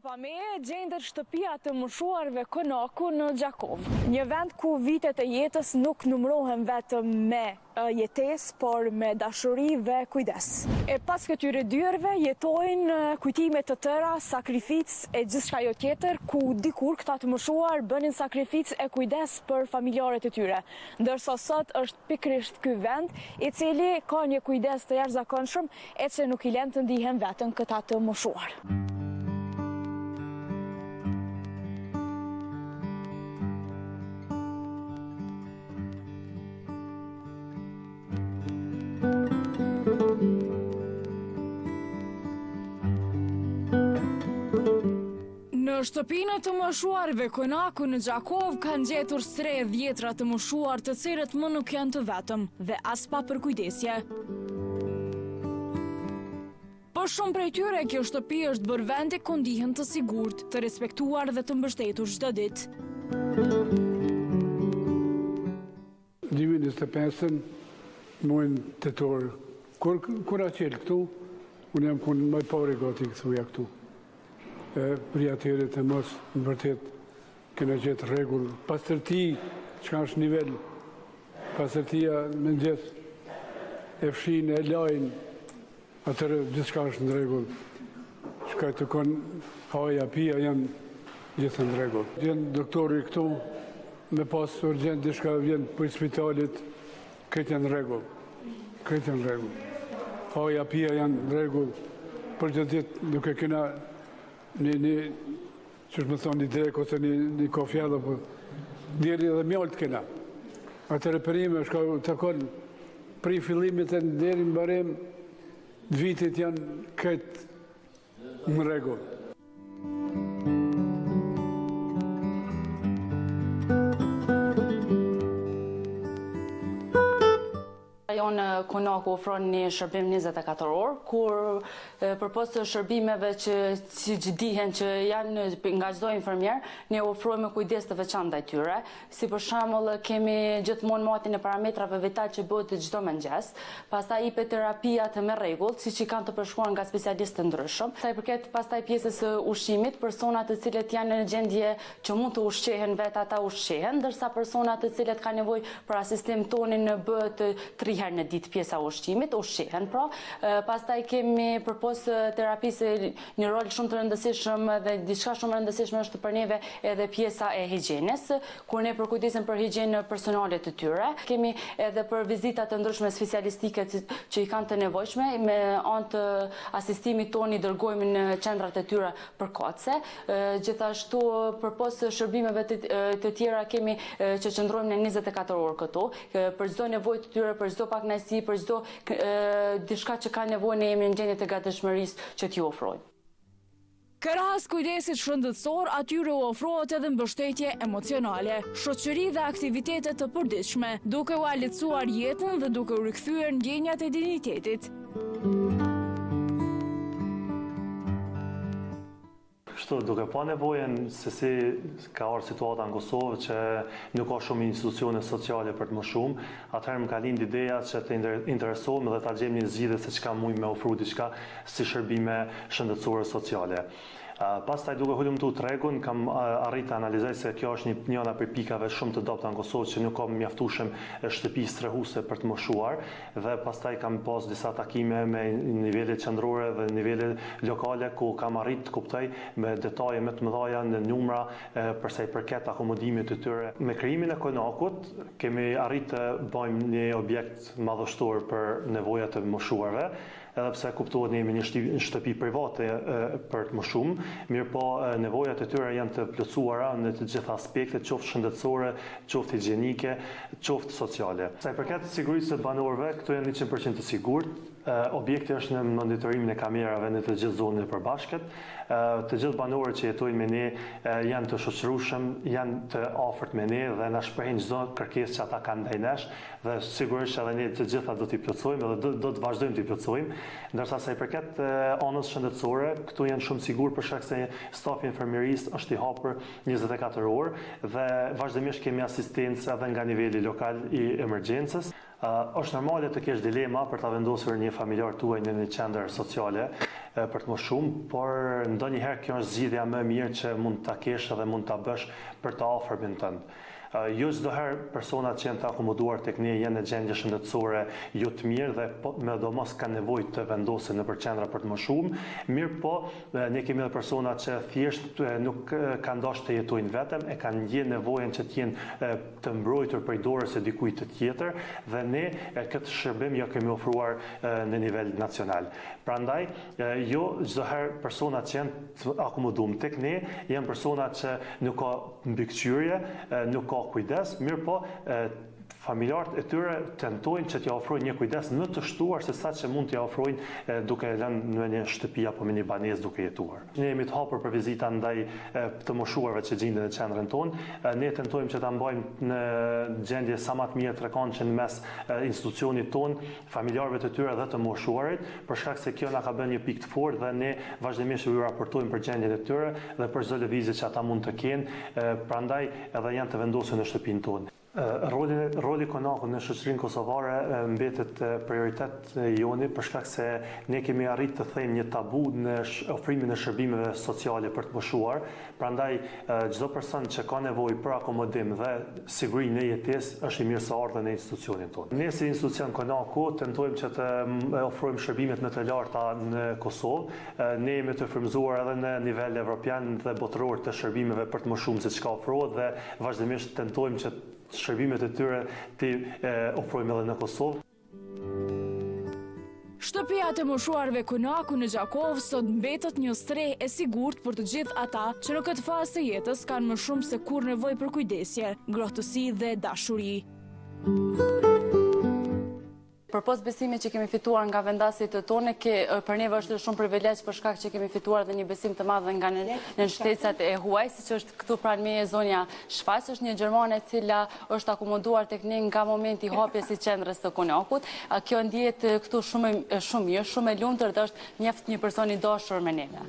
Mbrapa me gjendet shtëpia të moshuarve Konaku në Gjakov. Një vend ku vitet e jetës nuk numërohen vetëm me jetesë, por me dashuri dhe kujdes. E pas këtyre dyerve jetojnë kujtime të tëra, sakrificë e gjithçka jo tjetër, ku dikur këta të moshuar bënin sakrificë e kujdes për familjarët e tyre. Ndërsa sot është pikërisht ky vend i cili ka një kujdes të jashtëzakonshëm e që nuk i lën të ndihen vetën këta të moshuar. Në shtëpinë të moshuarve Konaku në Gjakov kanë gjetur stre dhjetra të moshuar të cilët më nuk janë të vetëm dhe as pa përkujdesje. Për shumë prej tyre kjo shtëpi është bërë vendi ku ndihen të sigurt, të respektuar dhe të mbështetur çdo ditë. 2025 muajin tetor, kur aqel këtu, unë jam kun më pari gati këthuja këtu. Për atyre të mos në vërtet këna gjetë rregull. Pastërti, çka është nivel, pastërtia me gjithë e fshin, e lajnë, atërë gjithçka është në rregull. Çka të konë haja, pija janë gjithë në rregull. Vjen doktori këtu, me pas urgjent diçka vjen për spitalit, këtë janë në rregull. Këtë janë në rregull. Haja, pija janë në rregull. Për gjithë ditë nuk e kena që është më thonë një drek ose një kofjallë, djeri dhe mjallë të kena. Atë reperime është të konë prej fillimit e në deri në barem, vitit janë këtë në rregull. Rajon Konaku ofron një shërbim 24 orë, kur përpos të shërbimeve që siç dihen që janë nga çdo infermier, ne ofrojmë kujdes të veçantë ndaj tyre. Si për shembull kemi gjithmonë matin e parametrave vital që bëhet çdo mëngjes, pastaj hipoterapia të me rregull, siç i kanë të përshkruar nga specialistë të ndryshëm. Sa i përket pastaj pjesës së ushqimit, personat të cilët janë në gjendje që mund të ushqehen vetë ata ushqehen, ndërsa personat të cilët kanë nevojë për asistim tonin bëhet 3 herë në ditë pjesa ushqimit, ushqehen pra. Pastaj kemi përpos terapisë një rol shumë të rëndësishëm dhe diçka shumë e rëndësishme është për neve edhe pjesa e higjienës, kur ne përkujdesem për higjienën personale të tyre. Kemi edhe për vizita të ndryshme specialistike që i kanë të nevojshme, me anë të asistimit tonë i dërgojmë në qendrat e tyre përkatëse. Gjithashtu përpos shërbimeve të tjera kemi që qëndrojmë në 24 orë këtu, për çdo nevojë të tyre, për çdo pakënaqësi, për çdo diçka që ka nevojë, ne jemi në gjendje të gatishmërisë që t'ju ofrojmë. Krahas kujdesit shëndetësor, atyre u ofrohet edhe mbështetje emocionale, shoqëri dhe aktivitete të përditshme, duke u lehtësuar jetën dhe duke u rikthyer ndjenjat e dinjitetit. Kështu, duke pa nevojën se si ka ardhur situata në Kosovë që nuk ka shumë institucione sociale për të më shumë, atëherë më ka lind ideja që të interesohem dhe ta gjejmë një zgjidhje se çka mund me ofru diçka si shërbime shëndetësore sociale. Pastaj duke hulumtuar tregun, kam arritur të analizoj se kjo është njëra prej pikave shumë të dobta në Kosovë që nuk ka mjaftueshëm shtëpi strehuese për të moshuar, dhe pastaj kam pas disa takime me nivele qendrore dhe nivele lokale ku kam arritur të kuptoj me detaje më të mëdha në numra për sa i përket akomodimit të tyre. Me krijimin e Konakut kemi arritur të bëjmë një objekt madhështor për nevojat e moshuarve, edhe pse kuptohet ne jemi një shtëpi private për të më shumë, mirë po nevojat e tyre janë të plotësuara në të gjitha aspektet, qoftë shëndetësore, qoftë higjienike, qoftë sociale. Sa i përket sigurisë së banorëve, këto janë 100% të sigurt. Objekti është në monitorimin e kamerave në të gjithë zonën e përbashkët. Të gjithë banorët që jetojnë me ne janë të shoqërueshëm, janë të afërt me ne dhe na shprehin çdo kërkesë që ata kanë ndaj nesh, dhe sigurisht edhe ne të gjitha do t'i plotësojmë dhe do të vazhdojmë t'i plotësojmë. Ndërsa sa i përket anës shëndetësore, këtu janë shumë sigurt për shkak se stafi infermierisë është i hapur 24 orë dhe vazhdimisht kemi asistencë edhe nga niveli lokal i emergjencës. Është normale të kesh dilema për ta vendosur një familjar tuaj në një qendër sociale, për të më shumë, por ndonjëherë kjo është zgjidhja më e mirë që mund ta kesh dhe mund ta bësh për të afërmin tënd. Jo çdo herë personat që janë të akomoduar tek ne janë në gjendje shëndetësore jo të mirë dhe sidomos kanë nevojë të vendosen nëpër qendra për të më shumë, mirë po ne kemi edhe persona që thjesht nuk kanë dashur të jetojnë vetëm, e kanë ndjenë nevojën që të jenë të mbrojtur prej dorës së dikujt të tjetër dhe ne këtë shërbim ja kemi ofruar në nivel nacional. Prandaj jo çdo herë personat që janë të akomoduar tek ne janë persona që nuk ka mbikëqyrje, nuk ka kujdes, mirë po familjarët e tyre tentojnë që t'ja ofrojnë një kujdes më të shtuar se sa që mund t'ja ofrojnë duke lënë në një shtëpi apo në një banesë duke jetuar. Ne jemi të hapur për vizita ndaj të moshuarve që gjenden në qendrën tonë. Ne tentojmë që ta mbajmë në gjendje sa më të mirë të rekonqen mes institucionit tonë, familjarëve të tyre dhe të moshuarit, për shkak se kjo na ka bërë një pikë të fortë dhe ne vazhdimisht ju raportojmë për gjendjen e tyre dhe për çdo lëvizje që ata mund të kenë, prandaj edhe janë të vendosur në shtëpinë tonë. Roli konakut në shoqërinë kosovare mbetet prioritet joni për shkak se ne kemi arritë të thejmë një tabu në ofrimin e shërbimeve sociale për të moshuar. Prandaj çdo person që ka nevojë për akomodim dhe sigurinë e jetesë është i mirëseardhur në institucionin tonë. Ne si institucion Konaku tentojmë që të ofrojmë shërbimet më të larta në Kosovë. Ne jemi të frymëzuar edhe në nivel evropian dhe botëror të shërbimeve për të moshuar siç ka ofruar dhe vazhdimisht tentojmë që shërbimet e tyre të ofrojmë edhe në Kosovë. Shtëpia të moshuarve Konaku në Gjakov sot mbetet një streh e sigurt për të gjithë ata që në këtë fazë të jetës kanë më shumë se kur nevojë për kujdesje, ngrohtësi dhe dashuri. Përpos besimit që kemi fituar nga vendasit të tonë, për neve është shumë privilegj për shkak që kemi fituar dhe një besim të madh nga në shtecat e huaj, siç është këtu pranë meje zonja Shfaq, është një gjermane e cila është akomoduar tek ne nga momenti i hapjes së qendrës së Konakut. Kjo ndihet këtu shumë mirë, shumë e lumtur dhe është mjaft një person i dashur me neve.